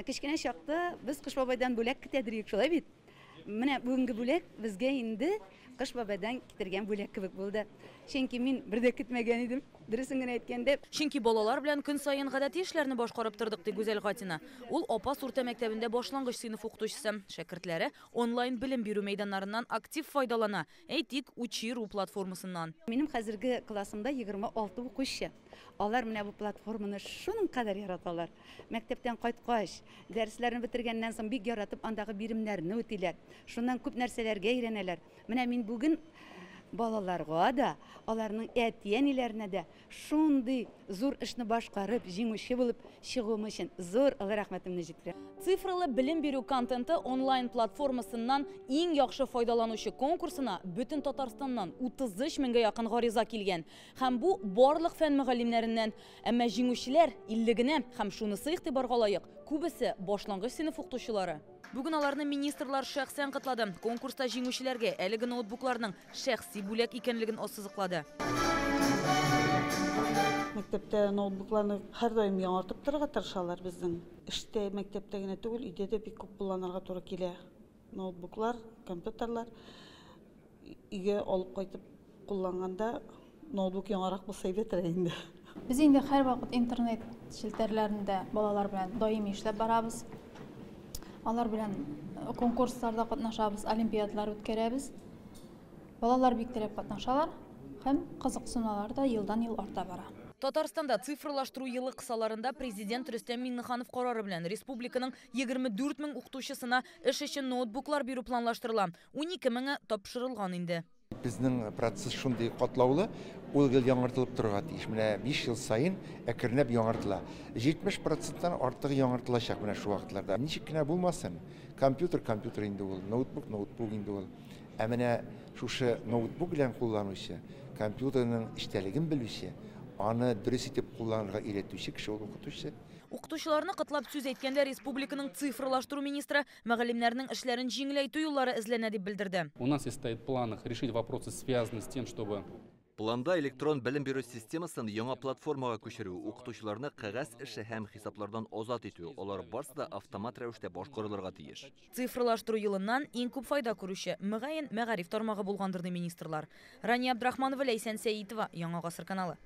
Кечкенә чакта без Кыш бабайдан бүләк китәдек шулай бит. Менә бүгенге бүләк безгә инде Кыш бабайдан китергән бүләк кебек булды. Чөнки мин бер дә көтмәгән идем. Дөресен генә әйткәндә. Чөнки балалар белән көн саен гадәти эшләрне башкарып тордык, ди Гүзәл Гатина. Ул Апас урта мәктәбендә башлангыч сыйныф укытучысы. Шәкертләре онлайн белем бирү мәйданнарыннан актив файдалана. Әйтик, Учиру платформасыннан. Минем хәзерге классымда 26 укучы. Алар менә бу платформаны шуның кадәр яраталар. Мәктәптән кайткач, дәресләрне бетергәннән соң бик яратып андагы биремнәрне үтиләр. Шуннан күп нәрсәләргә өйрәнәләр. Менә мин бүген балаларга да, аларның әти-әниләренә дә шундый зур эшне башкарып, җиңүче булып чыгуым өчен зур рәхмәтемне җиткерәм. Цифрлы белем бирү контенты онлайн платформасыннан иң яхшы файдаланучы конкурсына бөтен Татарстаннан 33 меңгә якын гариза килгән. Һәм бу барлык фән мөгаллимнәреннән. Әмма җиңүчеләр 50 генә, һәм шунысы игътибарга лаек, күбесе башлангыч сыйныф укытучылары. Бүген аларны министрлар шәхсән котлады. Конкурста җиңүчеләргә әлеге ноутбукларның шәхси бүләк икәнлеген ассызыклады. Мәктәптә ноутбукларны һәр даим яңартып торырга тырышалар безнең. Эштә, мәктәптә генә түгел, өйдә дә бик күп кулланырга туры килә. Ноутбуклар, компьютерлар өйгә алып кайтып кулланганда ноутбук яңарак булса әйбәтрәк инде. Без инде һәр вакыт интернет челтәрләрендә балалар белән даими эшләп барабыз. Алар белән конкурсларда катнашабыз, олимпиадалар үткәрәбез. Балалар бик теләп катнашалар һәм кызыксынулар да елдан-ел арта бара. Татарстанда цифрлаштыру елы кысаларында президент Рөстәм Миңнеханов карары белән республиканың 24 мең укытучысына эш өчен ноутбуклар бирү планлаштырыла. 12 меңе тапшырылган инде. Безнең процесс шундый катлаулы, ул ел яңартылып торырга тиеш. Менә 5 ел саен әкренләп яңартыла. 70%-тан артык яңартылачак менә шу вакытларда. Ничек кенә булмасын, компьютер инде ул, ноутбук инде ул. Ә менә шушы ноутбук белән кулланучы, компьютерның эчтәлеген белүче, аны дөрес итеп кулланырга өйрәтүче кеше ул укытучы. Укытучыларны котлап сүз әйткәндә республиканың цифрлаштыру министры мөгаллимнәрнең эшләрен җиңеләйтү юллары эзләнә дип белдерде. У нас стоит в планах решить вопросы, связанные с тем, чтобы Планда электрон белем бирү системасын яңа платформага күчерү, укытучыларны кагаз эше һәм хисаплардан азат итү, алар барысы да автомат рәвештә башкарылырга тиеш. Цифрлаштыру елыннан иң күп файда күрүче мөгаен мәгариф тармагы булгандыр ди министрлар. Рания Абдрахманова, Ләйсән Сәитова, Яңа гасыр каналы.